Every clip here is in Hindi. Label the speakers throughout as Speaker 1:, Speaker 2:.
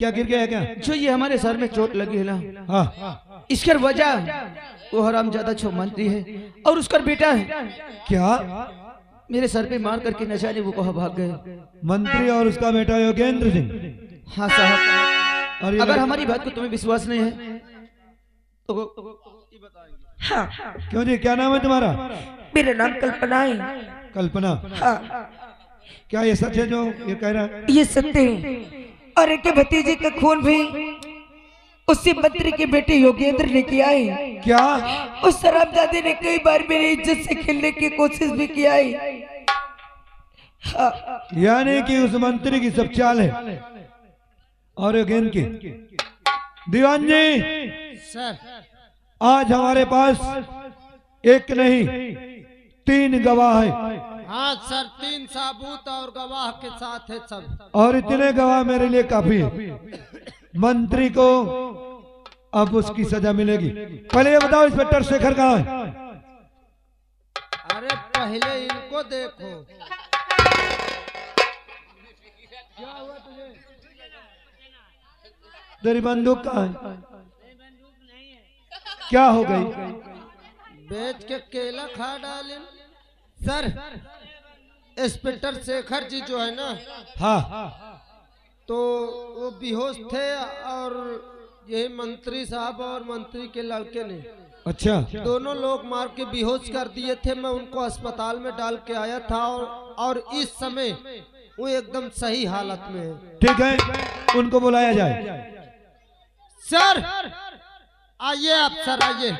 Speaker 1: क्या गिर गया क्या?
Speaker 2: जो ये हमारे सर में चोट लगी है ना,
Speaker 1: हाँ,
Speaker 2: इसका वजह वो हरामजादा छो मंत्री है और उसका बेटा है।
Speaker 1: क्या
Speaker 2: मेरे सर पे मार करके न जाने वो कहाँ भाग गए।
Speaker 1: मंत्री और उसका बेटा योगेंद्र सिंह?
Speaker 2: हाँ साहब,
Speaker 1: और
Speaker 2: अगर हमारी बात को तुम्हें विश्वास नहीं है तो
Speaker 3: हाँ,
Speaker 1: क्यों जी, क्या नाम है तुम्हारा?
Speaker 3: मेरा नाम कल्पना है।
Speaker 1: कल्पना।
Speaker 3: हाँ,
Speaker 1: क्या ये सच है जो ये कह रहा है?
Speaker 3: ये सत्य है। और एक भतीजे का खून भी उसी मंत्री के बेटे योगेंद्र ने किया है।
Speaker 1: क्या?
Speaker 3: उस शराबजादे ने कई बार मेरी इज्जत से खेलने की कोशिश भी किया है। हाँ,
Speaker 1: यानी कि उस मंत्री की सब चाल है और योगेंद्र की। दीवान जी
Speaker 4: सर,
Speaker 1: आज हमारे पास एक नहीं 3 गवाह है।
Speaker 4: हाँ सर, 3 साबूत और गवाह के साथ है सब।
Speaker 1: और इतने गवाह मेरे लिए काफी है। मंत्री को अब उसकी सजा मिलेगी। पहले ये बताओ इंस्पेक्टर शेखर कहाँ है?
Speaker 4: अरे पहले इनको देखो।
Speaker 1: तेरी बंदूक कहाँ है? क्या हो गई?
Speaker 4: बेच के केला खा डाले। सर, इंस्पेक्टर शेखर जी जो है ना,
Speaker 1: हाँ,
Speaker 4: तो वो बेहोश थे और यही मंत्री साहब और मंत्री के लड़के ने
Speaker 1: अच्छा,
Speaker 4: दोनों लोग मार के बेहोश कर दिए थे। मैं उनको अस्पताल में डाल के आया था और इस समय वो एकदम सही हालत में है।
Speaker 1: ठीक है, उनको बुलाया जाए।
Speaker 4: सर आइए, आप सर आइए।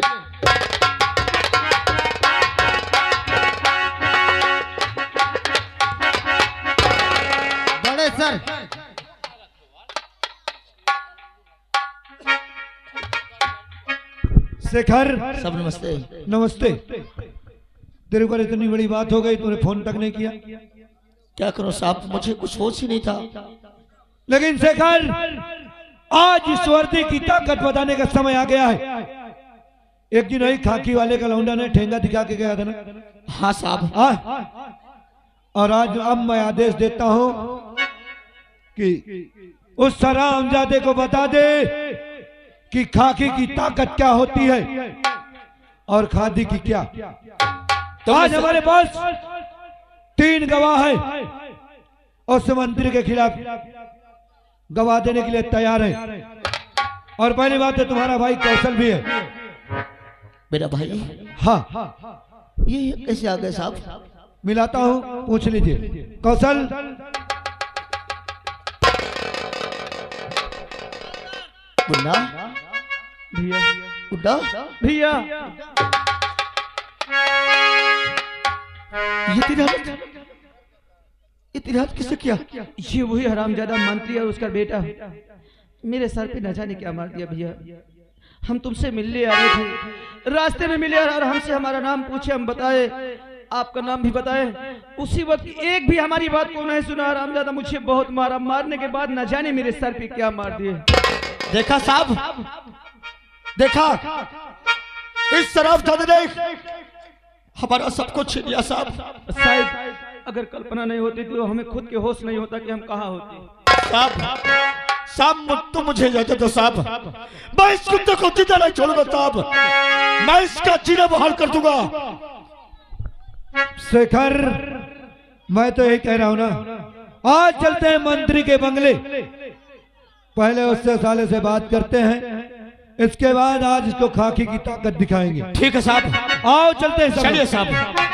Speaker 4: बड़े सर,
Speaker 1: शेखर
Speaker 2: सब नमस्ते।
Speaker 1: नमस्ते। तेरे ऊपर इतनी बड़ी बात हो गई, तूने फोन तक नहीं किया।
Speaker 2: क्या करो साहब, मुझे कुछ होश ही नहीं था।
Speaker 1: लेकिन शेखर, आज इस वर्दी की ताकत बताने का समय आ गया है। एक दिन वही खाकी वाले का लौंडा ने ठेंगा दिखा के गया था ना।
Speaker 2: हाँ साहब,
Speaker 1: और आज अब मैं आदेश देता हूं कि उस हरामजादे को बता दे कि खाकी की ताकत क्या होती है और खादी की क्या। तो आज हमारे पास 3 गवाह है और उस मंत्री के खिलाफ गवाह देने के लिए तैयार है। और पहली बात है, तुम्हारा भाई कौशल भी है।
Speaker 2: मेरा भाई?
Speaker 1: हाँ,
Speaker 2: ये कैसे आ गए साहब?
Speaker 1: मिलाता हूं, पूछ लीजिए। कौशल,
Speaker 2: मुन्ना
Speaker 1: भैया,
Speaker 2: मुन्ना
Speaker 1: भैया,
Speaker 2: ये तेरी हाथ किसने किया?
Speaker 5: ये वही हरामजादा मंत्री और उसका बेटा मेरे सर पे न जाने क्या मार दिया। भैया, हम तुमसे मिलने आ रहे थे, रास्ते में मिले और हमसे हमारा नाम पूछे, हम बताए, आपका नाम भी बताए। उसी वक्त एक भी हमारी बात को नहीं सुना। हरामजादा मुझे बहुत मारा, मारने के बाद न जाने मेरे सर पे क्या मार दिए।
Speaker 2: देखा साहब, देखा, इस शराबजादे ने हमारा सब कुछ छीन लिया साहब।
Speaker 5: शायद अगर कल्पना नहीं होती तो हमें खुद के होश नहीं होता कि हम कहाँ होते।
Speaker 2: साहब तुम मुझे इजाजत दो साहब, मैं इस कुत्ते को जिंदा नहीं छोड़ूंगा साहब, मैं इसका जीना बहाल कर दूंगा।
Speaker 1: शेखर, मैं तो यही कह रहा हूं ना, आज चलते हैं मंत्री के बंगले, पहले उससे साले से बात करते हैं, इसके बाद आज इसको खाकी की ताकत दिखाएंगे।
Speaker 2: ठीक है साहब,
Speaker 1: आओ चलते हैं।
Speaker 2: चलिए साहब।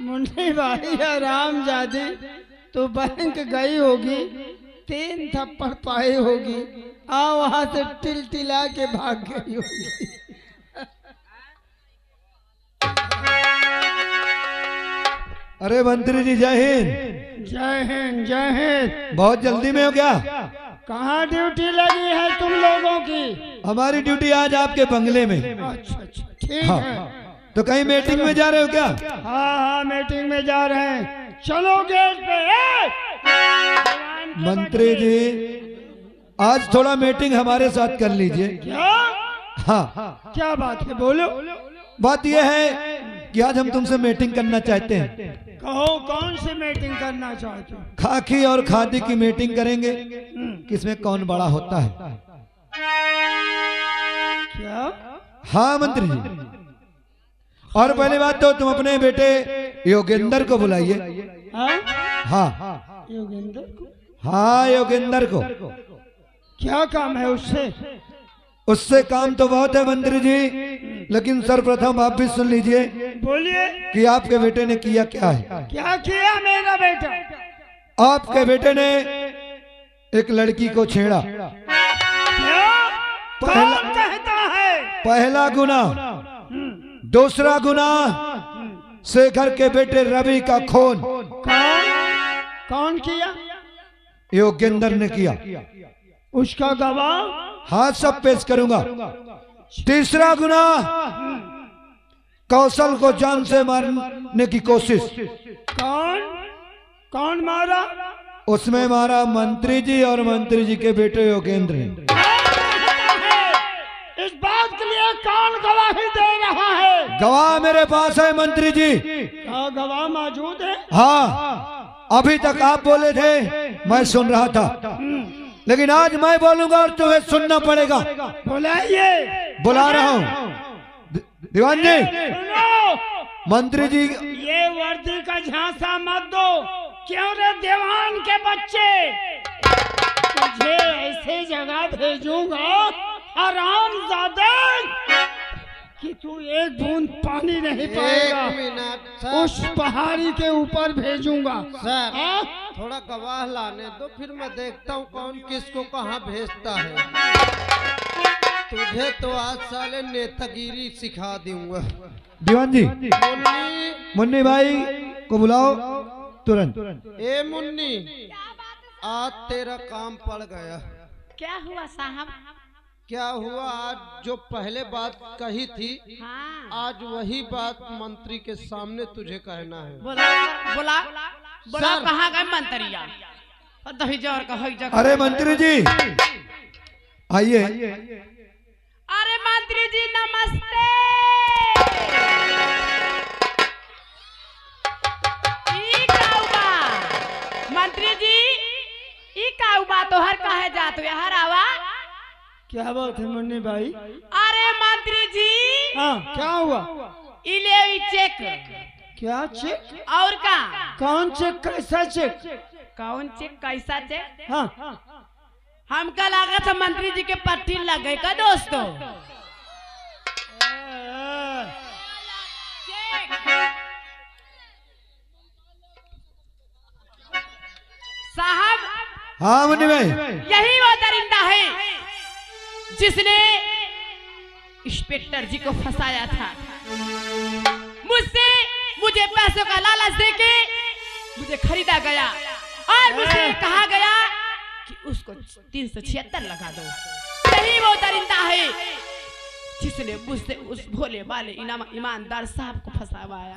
Speaker 4: मुन्नी भाई हरामजादी तो बैंक गई होगी, 3 थप्पड़ पाई होगी, वहां से टिलटिला के भाग गई होगी।
Speaker 1: अरे मंत्री जी जय हिंद।
Speaker 4: जय हिंद जय हिंद।
Speaker 1: बहुत जल्दी में हो क्या?
Speaker 4: कहाँ ड्यूटी लगी है तुम लोगों की?
Speaker 1: हमारी ड्यूटी आज आपके बंगले में।
Speaker 4: अच्छा अच्छा ठीक
Speaker 1: हाँ।
Speaker 4: है।
Speaker 1: तो कहीं मीटिंग में जा रहे हो क्या?
Speaker 4: हाँ हाँ मीटिंग में जा रहे हैं। चलो गेट पे।
Speaker 1: मंत्री जी आज थोड़ा मीटिंग हमारे साथ कर लीजिए।
Speaker 4: क्या?
Speaker 1: हाँ
Speaker 4: क्या बात है बोलो।
Speaker 1: बात यह है कि आज हम तुमसे मीटिंग करना चाहते हैं।
Speaker 4: कहो कौन सी मीटिंग करना चाहते हो?
Speaker 1: खाकी और खादी की मीटिंग करेंगे कि इसमें कौन बड़ा होता है।
Speaker 4: क्या?
Speaker 1: हाँ मंत्री जी। और पहली बात तो तुम अपने बेटे योगेंद्र को बुलाइए।
Speaker 4: हाँ?
Speaker 1: हाँ
Speaker 4: योगेंद्र को?
Speaker 1: हाँ योगेंद्र को।
Speaker 4: क्या काम है उससे?
Speaker 1: उससे काम तो बहुत है मंत्री जी, लेकिन सर्वप्रथम आप भी सुन लीजिए
Speaker 4: बोलिए।
Speaker 1: कि आपके बेटे ने किया क्या है।
Speaker 4: क्या किया मेरा बेटा?
Speaker 1: आपके बेटे ने एक लड़की को छेड़ा।
Speaker 4: क्या? कौन कहता है?
Speaker 1: पहला गुना। दूसरा गुना शेखर के बेटे रवि का खून
Speaker 4: कौन? कौन किया?
Speaker 1: योगेंद्र ने किया।
Speaker 4: उसका गवाह?
Speaker 1: हाँ सब पेश करूंगा। तीसरा गुना कौशल को जान से मारने की कोशिश।
Speaker 4: कौन? कौन मारा?
Speaker 1: उसमें मारा मंत्री जी और मंत्री जी के बेटे योगेंद्र ने।
Speaker 4: इस बात के लिए कौन गवाही दे रहा है?
Speaker 1: गवाह मेरे पास है मंत्री जी।
Speaker 4: क्या गवाह मौजूद है?
Speaker 1: हाँ अभी तक आप बोले थे मैं सुन रहा था, लेकिन आज मैं बोलूंगा और तुम्हें सुनना पड़ेगा।
Speaker 4: बुलाइए।
Speaker 1: बुला रहा हूँ। दीवान जी।
Speaker 4: सुनो।
Speaker 1: मंत्री जी
Speaker 4: ये वर्दी का झांसा मत दो। क्यों रे दीवान के बच्चे? तुझे ऐसे जगह भेजूंगा हरामजादे कि तू एक बूंद पानी नहीं पाएगा। उस पहाड़ी के ऊपर भेजूंगा।
Speaker 6: सर थोड़ा गवाह लाने दो, फिर मैं देखता हूँ कौन किसको कहाँ भेजता है। तुझे तो आज साले नेतागिरी सिखा दूंगा।
Speaker 1: दीवान जी
Speaker 6: मुन्नी,
Speaker 1: मुन्नी भाई को बुलाओ तुरंत।
Speaker 6: ए मुन्नी, आज तेरा काम पड़ गया।
Speaker 7: क्या हुआ साहब?
Speaker 6: क्या हुआ? आज जो पहले बात कही थी,
Speaker 7: हाँ।
Speaker 6: आज वही बात मंत्री के सामने तुझे कहना है।
Speaker 7: बोला बोला बोला।
Speaker 6: सर।
Speaker 7: कहाँ गए मंत्रिया? दहीजर का हईजर।
Speaker 1: अरे मंत्री जी आइए।
Speaker 7: अरे मंत्री जी नमस्ते। ई काउबा मंत्री जी, ई काउबा तो हर कहे जात हुए हर आवा।
Speaker 4: क्या बात है मुन्नी भाई?
Speaker 7: अरे मंत्री जी।
Speaker 4: हाँ क्या हुआ?
Speaker 7: इले ई चेक।
Speaker 4: क्या चेक?
Speaker 7: और का?
Speaker 4: कौन चेक? कैसा चेक?
Speaker 7: कौन चेक? कैसा चेक?
Speaker 4: हाँ
Speaker 7: हमका लगा था मंत्री जी के पट्टी लग गए का दोस्तों। साहब।
Speaker 1: हाँ मुन्नी भाई।
Speaker 7: यही वो दरिंदा है जिसने इंस्पेक्टर जी को फंसाया था। मुझे पैसों का लालच देके मुझे खरीदा गया और मुझे कहा गया कि उसको 376 लगा दो। यही वो दरिंदा है जिसने मुझसे उस भोले वाले ईमानदार साहब को फंसावाया।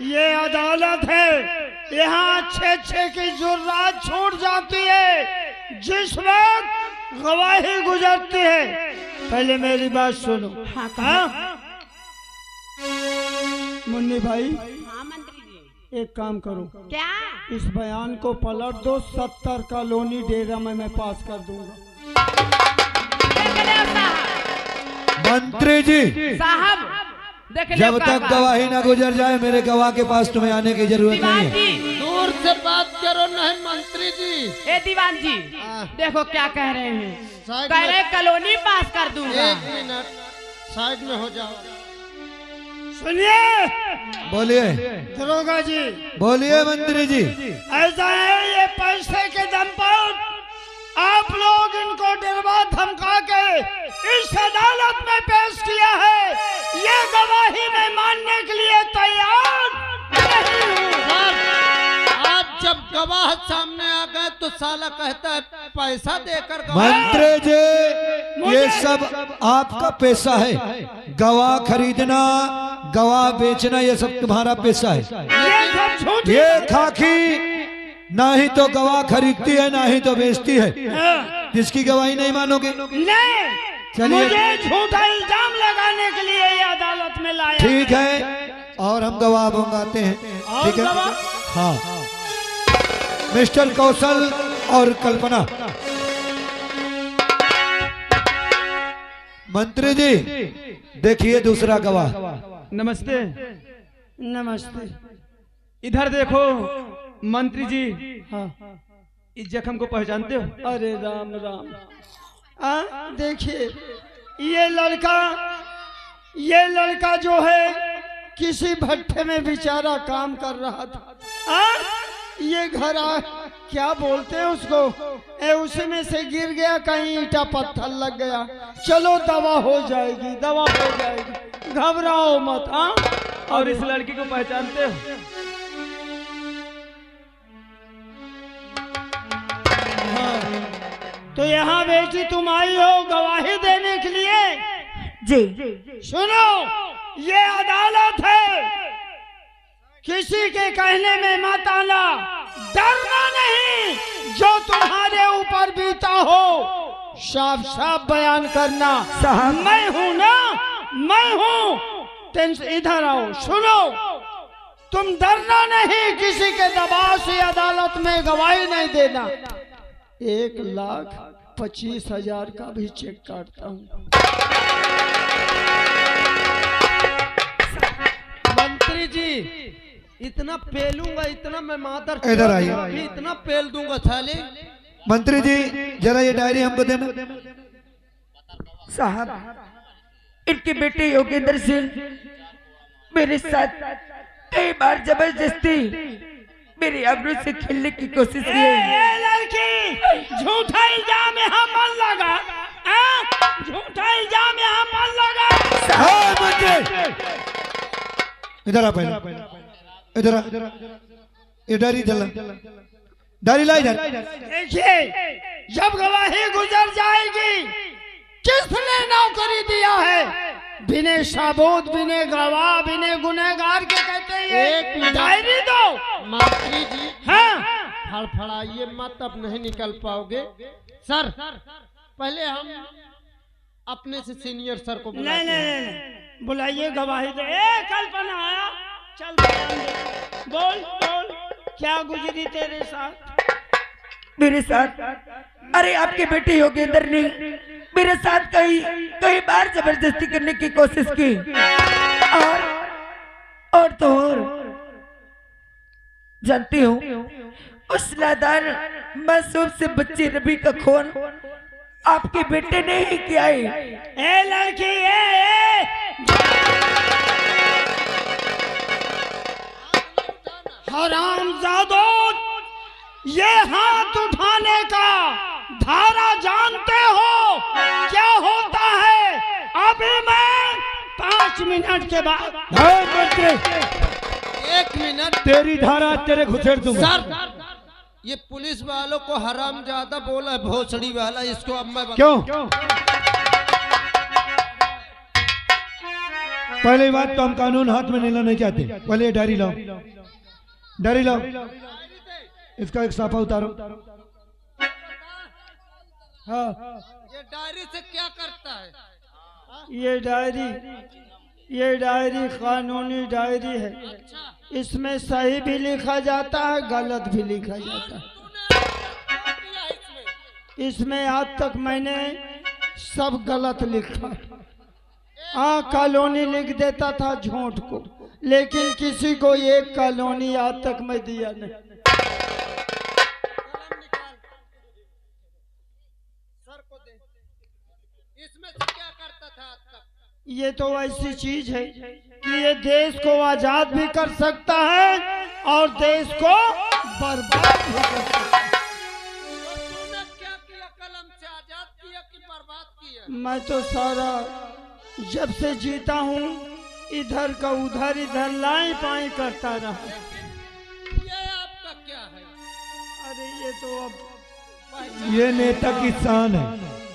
Speaker 4: ये अदालत है। यहाँ अच्छे की जुर्रात छूट जाती है जिस वक्त गवाही गुजरती है। पहले मेरी बात सुनो।
Speaker 7: हाँ,
Speaker 4: हाँ? मुन्नी भाई
Speaker 7: हाँ मंत्री जी।
Speaker 4: एक काम करो,
Speaker 7: क्या?
Speaker 4: इस बयान को पलट दो। 70 कॉलोनी डेरा में मैं पास कर दूंगा।
Speaker 1: मंत्री जी
Speaker 7: साहब देख लो
Speaker 1: जब
Speaker 7: काका।
Speaker 1: तक गवाही ना गुजर जाए मेरे गवाह के पास तुम्हें आने की जरूरत नहीं
Speaker 7: दीवान
Speaker 1: है।
Speaker 7: जी,
Speaker 6: दूर से बात करो नहीं मंत्री जी।
Speaker 7: ए दीवान जी
Speaker 6: हाँ।
Speaker 7: देखो क्या कह रहे हैं।
Speaker 6: साइड
Speaker 7: कह
Speaker 6: में-
Speaker 7: रहे कॉलोनी पास कर दूंगा।
Speaker 6: 1 मिनट साइड में हो जाओ।
Speaker 4: सुनिए
Speaker 1: बोलिए
Speaker 4: दरोगा जी,
Speaker 1: बोलिए मंत्री जी।
Speaker 4: ऐसा है ये पैसे के दम पर आप लोग इनको डरवा धमका के इस अदालत में पेश किया है। ये गवाही में मानने के लिए तैयार
Speaker 6: गवाह सामने आ गए तो साला कहता है पैसा देकर गवाह।
Speaker 1: मंत्री जी, ये सब आपका पैसा है। गवाह खरीदना, गवाह बेचना, ये सब तुम्हारा पैसा है।
Speaker 4: ये सब झूठी
Speaker 1: ये खाकी ना ही तो गवाह खरीदती है, ना ही तो बेचती है। जिसकी गवाही नहीं मानोगे,
Speaker 4: नहीं,
Speaker 1: चलिए।
Speaker 4: मुझे झूठा इल्जाम लगाने के लिए ये अदालत में लाया।
Speaker 1: ठीक है, और हम गवाह मंगाते हैं। ठीक है, हाँ। मिस्टर कौशल और कल्पना। मंत्री जी, देखिए दूसरा गवाह।
Speaker 5: नमस्ते।
Speaker 4: नमस्ते।
Speaker 5: इधर देखो मंत्री जी,
Speaker 4: हाँ।
Speaker 5: इस जख्म को पहचानते हो?
Speaker 4: अरे राम राम। देखिए, ये लड़का जो है किसी भट्टे में बेचारा काम कर रहा था। ये घर क्या बोलते हैं उसको, उसी में से गिर गया, कहीं ईटा पत्थर लग गया। चलो दवा हो जाएगी, दवा हो जाएगी, घबराओ मत। हाँ,
Speaker 5: और इस लड़की को पहचानते हो?
Speaker 4: तो यहाँ बेटी तुम आई हो गवाही देने के लिए?
Speaker 3: जी।
Speaker 4: सुनो, ये अदालत है, किसी के कहने में मत आना, डरना नहीं, जो तुम्हारे ऊपर बीता हो साफ साफ बयान करना।
Speaker 3: साहब।
Speaker 4: मैं हूं ना, मैं हूं। इधर आओ, सुनो, तुम डरना नहीं, किसी के दबाव से अदालत में गवाही नहीं देना। 1,25,000 का भी चेक काटता हूँ।
Speaker 6: मंत्री जी, इतना पेलूंगा, इतना मैं मादर
Speaker 1: इधर आइए।
Speaker 6: इतना पेल दूंगा साले।
Speaker 1: मंत्री जी, जरा ये डायरी हमको देना।
Speaker 3: साहब, इनके बेटे योगेंद्र सिंह मेरे साथ कई बार जबरदस्ती मेरी आबरू से खेलने की कोशिश की है।
Speaker 4: लड़की, झूठा इल्जाम यहाँ मन लगा, झूठा इल्जाम यहाँ मन लगा।
Speaker 1: हाँ, मंत्री, इधर आ पहले, इधर आ। ये डायरी चला, डायरी ला इधर।
Speaker 4: देखिए, जब गवाही गुजर जाएगी, किसने नौकरी दिया है? बिने सबूत, बिने गवाह, बिने गुनहगार के कहते हैं।
Speaker 6: एक मिनट।
Speaker 4: डायरी दो।
Speaker 6: मंत्री जी,
Speaker 4: हाँ,
Speaker 6: फड़फड़ाइए मत, अब नहीं निकल पाओगे। सर, पहले हम अपने से सीनियर सर को
Speaker 4: नहीं
Speaker 6: बुलाते हैं।
Speaker 4: नहीं, बुलाइए, गवाही दे। कल्पना आया, चल बयान दे। बोल बोल, क्या गुजरी तेरे साथ?
Speaker 3: मेरे साथ, अरे आपके बेटे योगेंद्र ने मेरे साथ कई बार जबरदस्ती करने की कोशिश की, और तो और जानती हूँ, उस नादान मासूम से बच्चे रवि का खून आपके बेटे ने ही किया है।
Speaker 4: ए लड़की, हरामजादो, ये हाथ उठाने का धारा जानते हो क्या होता है? अभी मैं 5 मिनट के बाद।
Speaker 1: हाँ, मंत्री,
Speaker 6: 1 मिनट।
Speaker 1: तेरी धारा तेरे घुसेड़ दूंगा।
Speaker 6: सर, ये पुलिस वालों को हराम ज्यादा बोला, भोसड़ी वाला, इसको अब मैं
Speaker 1: क्यों? पहले बात तो हम कानून हाथ में लेना नहीं चाहते। पहले डायरी लाओ, डायरी लाओ, इसका एक साफा उतारो।
Speaker 4: हाँ,
Speaker 6: ये डायरी से क्या करता है?
Speaker 4: ये डायरी कानूनी डायरी है। इसमें सही भी लिखा जाता है, गलत भी लिखा जाता है। इसमें आज तक मैंने सब गलत लिखा। कॉलोनी लिख देता था झूठ को, लेकिन किसी को एक कॉलोनी आज तक मैं दिया नहीं।
Speaker 6: सर को दे। इसमें से क्या करता था आज तक?
Speaker 4: ये तो ऐसी चीज है कि ये देश को आजाद भी कर सकता है और देश को बर्बाद भी कर सकता है।
Speaker 6: तो तूने क्या किया? कलम से आजाद किया कि बर्बाद किया?
Speaker 4: मैं तो सारा जब से जीता हूँ इधर का उधर, इधर लाई पाई करता रहा।
Speaker 6: ये आपका क्या है?
Speaker 4: ये तो अब
Speaker 1: ये नेता की शान है।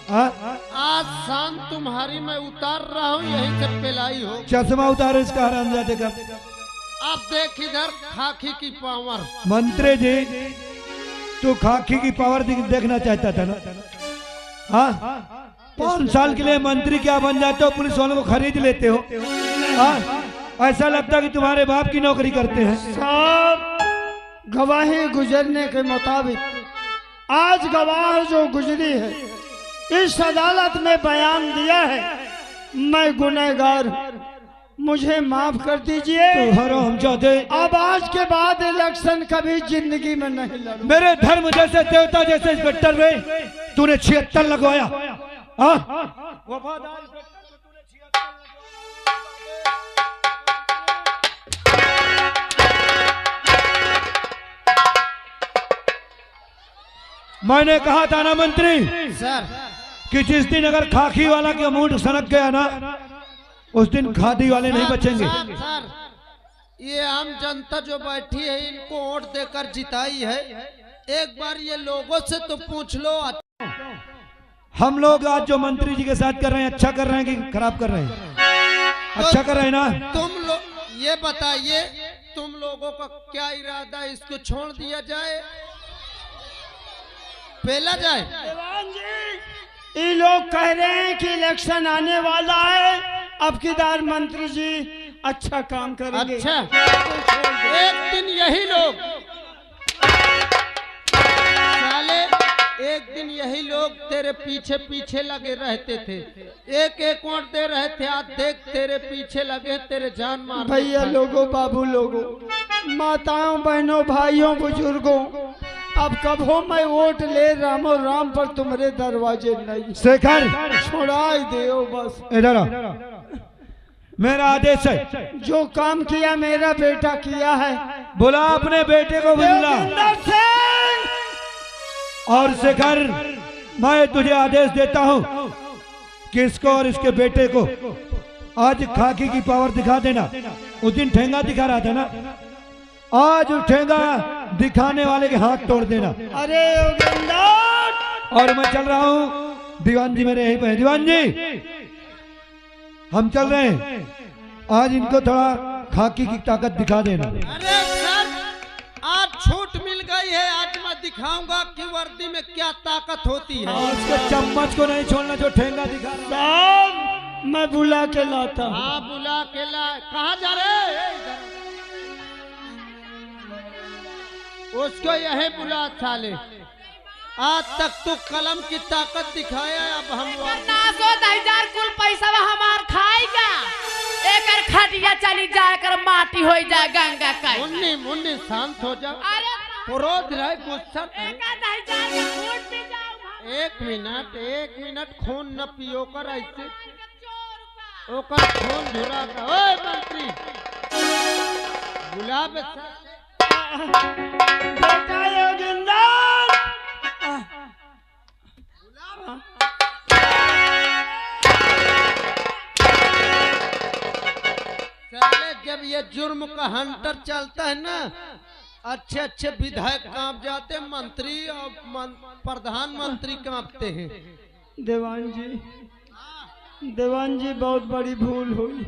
Speaker 1: हाँ?
Speaker 6: आज शान तुम्हारी मैं उतार रहा हूँ, यही से पिलाई हो।
Speaker 1: चश्मा उतारो इसका हरामजादे का।
Speaker 6: अब देख इधर खाकी की पावर।
Speaker 1: मंत्री जी तू खाकी की पावर देखना चाहता था ना? हाँ 5 साल के लिए मंत्री क्या बन जाते हो, पुलिस वालों को खरीद लेते हो। हाँ ऐसा लगता है कि तुम्हारे बाप की नौकरी करते हैं।
Speaker 4: साहब गवाही गुजरने के मुताबिक आज गवाह जो गुजरी है इस अदालत में बयान दिया है, मैं गुनहगार हूं, मुझे माफ कर दीजिए।
Speaker 1: हरामजादे,
Speaker 4: अब आज के बाद इलेक्शन कभी जिंदगी में नहीं लड़ूं।
Speaker 1: मेरे धर्म जैसे देवता जैसे इंस्पेक्टर में तूने 76 लगवाया। हाँ वफादार इंस्पेक्टर को तूने 76 मैंने कहा था ना मंत्री
Speaker 6: सर
Speaker 1: कि जिस दिन अगर खाकी वाला के मूड सनक गया ना उस दिन खादी वाले नहीं बचेंगे।
Speaker 6: सर ये आम जनता जो बैठी है इनको वोट देकर जिताई है, एक बार ये लोगों से तो पूछ लो।
Speaker 1: हम लोग आज जो मंत्री जी के साथ कर रहे हैं अच्छा कर रहे हैं कि खराब कर रहे हैं? अच्छा कर रहे हैं ना?
Speaker 6: तुम लोग ये बताइए तुम लोगों का क्या इरादा, इसको छोड़ दिया जाए, पेला जाए?
Speaker 4: देवान जी ये लोग कह रहे हैं कि इलेक्शन आने वाला है, अब की बार मंत्री जी अच्छा काम करेंगे।
Speaker 6: अच्छा एक दिन यही लोग साले, एक दिन यही लोग तेरे पीछे पीछे लगे रहते थे, एक एक वोट दे रहे थे, आज देख तेरे पीछे लगे तेरे जान मार।
Speaker 4: भैया लोगों, बाबू लोगों, माताओं बहनों भाइयों बुजुर्गों, अब कब हो मैं वोट ले रामो राम पर तुम्हारे दरवाजे नहीं।
Speaker 1: शेखर
Speaker 4: छोड़ाई दो बस।
Speaker 1: इधर आ, मेरा आदेश है।
Speaker 4: जो काम किया मेरा बेटा किया है।
Speaker 1: बुला अपने बेटे को बुला। और शेखर मैं तुझे आदेश देता हूँ कि इसको और इसके बेटे को आज खाकी की पावर दिखा देना। उस दिन ठेंगा दिखा रहा था ना, आज ठेंगा दिखाने वाले के हाथ तोड़ देना।
Speaker 4: अरे योगेंद्र,
Speaker 1: और मैं चल रहा हूँ, दीवान जी मेरे यहीं पे। दीवान जी हम चल रहे हैं, आज इनको थोड़ा खाकी की ताकत दिखा देना।
Speaker 6: अरे सर आज छूट मिल गई है, आज मैं दिखाऊंगा कि वर्दी में क्या ताकत होती है।
Speaker 1: उसके चम्मच को नहीं छोड़ना जो ठेंगा दिखा रहा।
Speaker 4: साहब मैं बुला के लाता हूँ।
Speaker 6: हाँ बुला के ला। कहाँ जा रहे? उसको यही बुला साले, आज तक तू कलम की ताकत दिखाया, अब हम
Speaker 7: 10,000 कुल पैसा हमार खाएगा, एकर खटिया चली जाए कर माटी हो जाए गंगा का।
Speaker 6: मुन्नी मुन्नी शांत हो जा,
Speaker 7: अरे
Speaker 6: क्रोध रहे गुस्सा।
Speaker 7: 1,000 का खून पी जाऊंगा।
Speaker 6: एक मिनट खून न पियो कर ऐसे, ओकर खून झुरा का। ओए मंत्री गुलाब
Speaker 4: बेटा योगेंद्र,
Speaker 6: जब ये जुर्म का हंटर चलता है ना, अच्छे अच्छे विधायक कांप जाते, मंत्री और प्रधानमंत्री कांपते हैं।
Speaker 4: देवान जी बहुत बड़ी भूल हुई।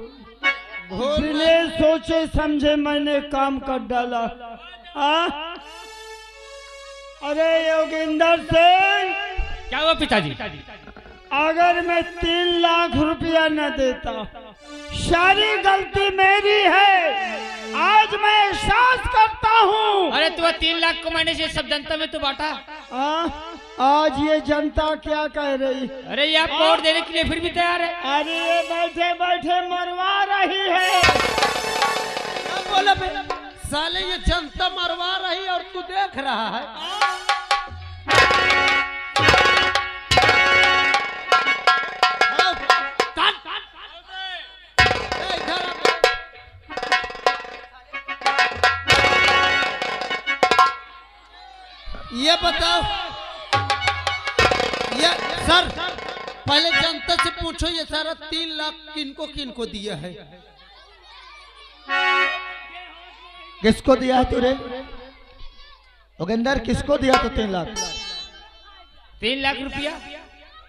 Speaker 4: बिना सोचे समझे मैंने काम कर डाला। अरे योगेंद्र सिंह,
Speaker 8: क्या हुआ पिताजी?
Speaker 4: अगर मैं 3 लाख रुपया न देता, सारी गलती मेरी है, आज मैं एहसास करता हूँ।
Speaker 8: अरे तू 3 लाख को मैंने से सब जनता में तो बांटा।
Speaker 4: आज ये जनता क्या कह रही?
Speaker 8: अरे ये आप वोट देने के लिए फिर भी तैयार है?
Speaker 4: अरे ये बैठे बैठे मरवा रही है।
Speaker 6: क्या बोला बे? साले ये जनता मरवा रही और तू देख रहा है। ये बताओ, ये सर पहले जनता से पूछो ये सारा 3 लाख किनको किनको दिया है?
Speaker 1: किसको दिया है तूने?
Speaker 2: योगेंद्र किसको दिया तो 3 लाख?
Speaker 8: 3 लाख रुपया।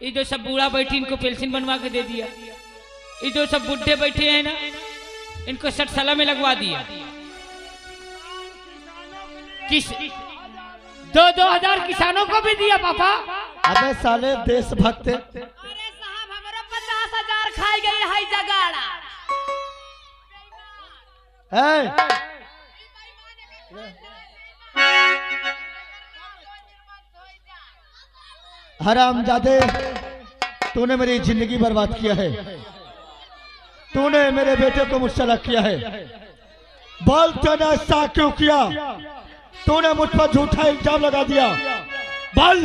Speaker 8: ये जो सब बूढ़ा बैठी इनको पेंशन बनवा के दे दिया। ये जो सब बुढ़े बैठे हैं ना इनको 60 साल में लगवा दिया। किस 2-2 हजार किसानों को भी दिया पापा।
Speaker 2: अबे साले देशभक्त।
Speaker 7: अरे साहब हमारा 50,000 खाई गई है जगाड़ा।
Speaker 2: हरामजादे, तूने मेरी जिंदगी बर्बाद किया है। तूने मेरे बेटे को मुझसे अलग किया है। बोल तूने ऐसा क्यों किया? तूने मुझ पर झूठा इल्जाम लगा दिया। बोल।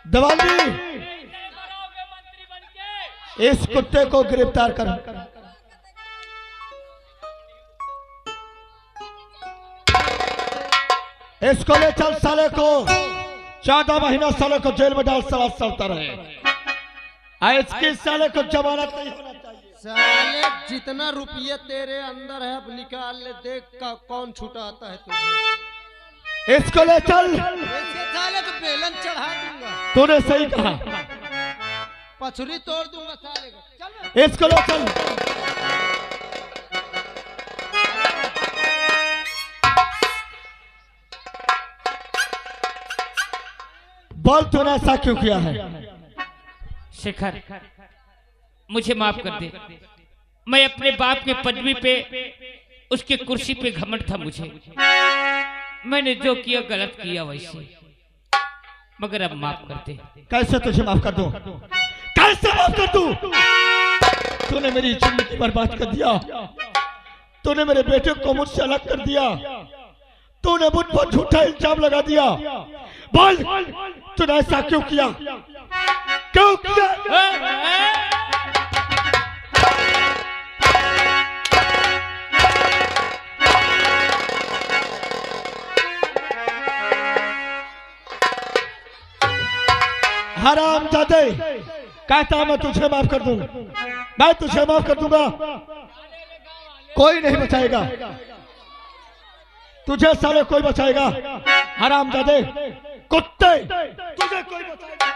Speaker 2: दवाली, इस कुत्ते को गिरफ्तार कर। इसको ले चल, साले को 14 महीना साले को जेल में डाल, साला सड़ता रहे। इसके साले को जमानत नहीं होना चाहिए।
Speaker 6: साले जितना रुपये तेरे अंदर है अब निकाल ले, देख का कौन छुटाता है तुझे।
Speaker 2: इसको ले चल।
Speaker 6: ऐसे साले को बेलन चढ़ा दूंगा।
Speaker 2: तूने सही कहा।
Speaker 6: पछुरी तोड़ दूंगा साले को। चल
Speaker 2: इसको ले चल। बोल तूने ऐसा क्यों किया है?
Speaker 8: शेखर, मुझे माफ कर दे। मैं अपने बाप के पदवी पे, उसकी कुर्सी पे घमंड था मुझे। मैंने जो किया गलत किया वैसे, मगर अब माफ कर दे।
Speaker 2: कैसे तुझे माफ कर दूं? कैसे माफ कर दूं? तूने मेरी जिंदगी बर्बाद कर दिया। तूने मेरे बेटे को मुझसे अलग कर दिया। तूने मुझ पर झूठा इल्जाम लगा दिया। बोल तूने ऐसा क्यों किया? क्यों किया? हरामजादे, कहता मैं तुझे माफ कर दूं। मैं तुझे माफ कर दूंगा। कोई नहीं बचाएगा तुझे, साले कोई बचाएगा? हरामजादे कुत्ते, तुझे कोई बचाएगा?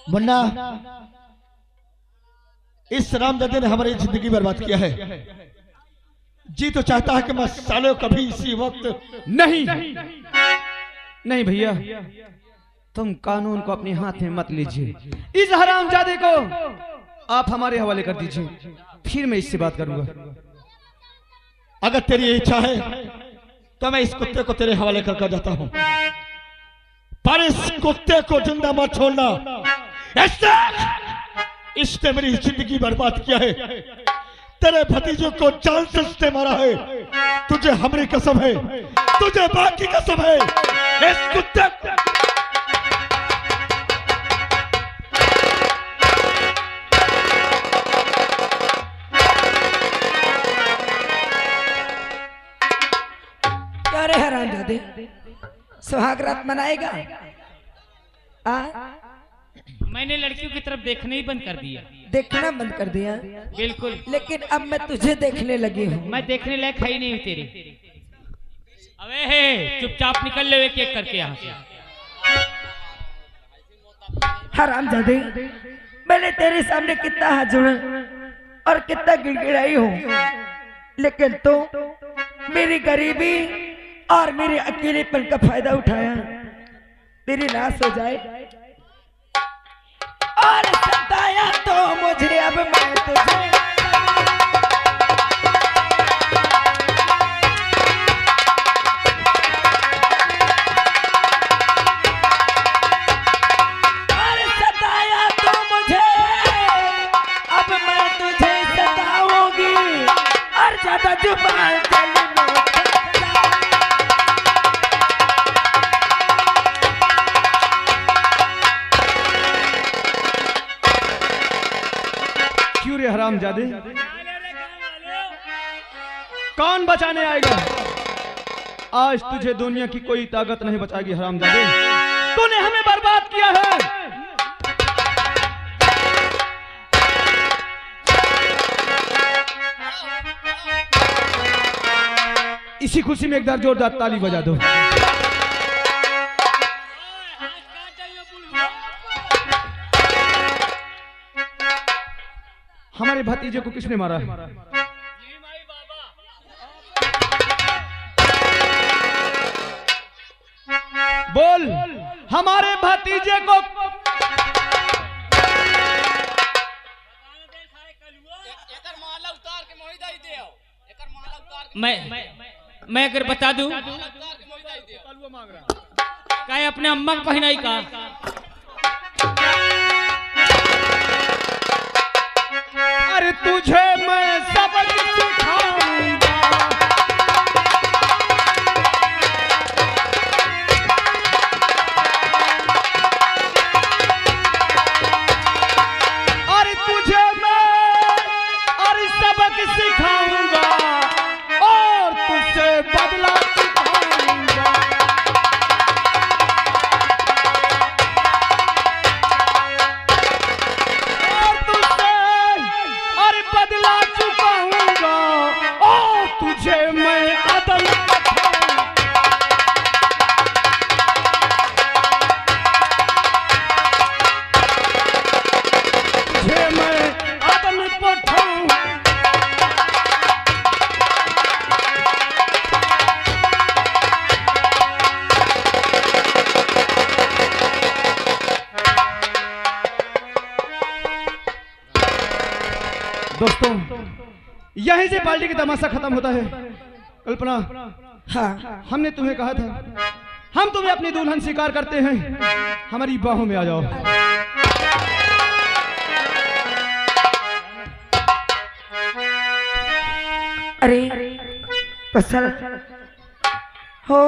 Speaker 2: मुन्ना, इस रामजादे ने हमारी जिंदगी बर्बाद किया है। जी तो चाहता है कि मैं साले कभी इसी वक्त
Speaker 5: नहीं नहीं भैया, तुम कानून को अपने हाथ में मत लीजिए। इस हरामजादे को आप हमारे हवाले कर दीजिए, फिर मैं इससे बात करूंगा।
Speaker 2: अगर तेरी इच्छा है तो मैं इस कुत्ते को तेरे हवाले कर जाता हूं, पर इस कुत्ते को जिंदा मत छोड़ना। इसने मेरी जिंदगी बर्बाद किया है। तेरे भतीजे को जान से इसने मारा है। तुझे हमारी कसम है, तुझे बाकी कसम है। इस कुत्ते
Speaker 3: क्या रे हरामजादे, सुहाग रात मनाएगा?
Speaker 8: मैंने लड़कियों की तरफ देखना ही बंद कर दिया।
Speaker 3: देखना बंद कर दिया?
Speaker 8: बिल्कुल।
Speaker 3: लेकिन अब मैं तुझे देखने लगी हूँ।
Speaker 8: मैं देखने लायक है ही नहीं तेरी। अबे हे, चुपचाप निकल ले एक एक करके यहाँ से।
Speaker 3: हरामजादे, मैंने तेरे सामने कितना हाथ जोड़ा और कितना गिड़गिड़ाई हूँ, लेकिन तू मेरी गरीबी और मेरे अकेलेपन का फायदा उठाया। तेरी नाश हो जाए और सताया तो मुझे, अब मैं तुझे और सताया तो मुझे, अब मैं तुझे सताऊंगी और ज्यादा जुबान चलने
Speaker 5: क्यों रे हरामजादे, कौन बचाने आएगा? आज तुझे दुनिया की कोई ताकत नहीं बचाएगी हरामजादे। तूने हमें बर्बाद किया है। इसी खुशी में एक बार जोरदार ताली बजा दो। हमारे भतीजे को किसने मारा है? बोल, हमारे भतीजे को
Speaker 8: मैं अगर बता दूं क्या अपने अम्मा को पहनाई का?
Speaker 5: अरे तुझे मैं सबक सिखाऊंगा, अरे तुझे मैं अरे सबक सिखाऊंगा और तुझसे बदला चुकाऊंगा। और तुझसे अरे बदला चुकाऊंगा और तुझे मैं अदल तुझे मैं अदल पठाऊंगा। दोस्तों, यहीं से पार्टी की तमाशा खत्म होता है। कल्पना,
Speaker 3: हाँ
Speaker 5: हमने तुम्हें कहा था हम तुम्हें अपनी दुल्हन स्वीकार करते हैं, हमारी बाहों में आ जाओ।
Speaker 3: अरे पसल हो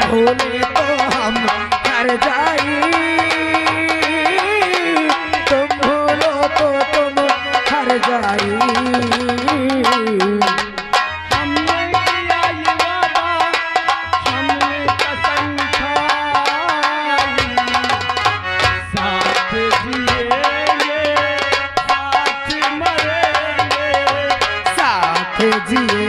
Speaker 3: भूले तो हम हर जाई, तुम भूलो तो तुम हर जाई।
Speaker 5: हमने किया ये वादा, हमने कसम खाई, साथ जिएंगे साथ मरेंगे,
Speaker 3: साथ जिए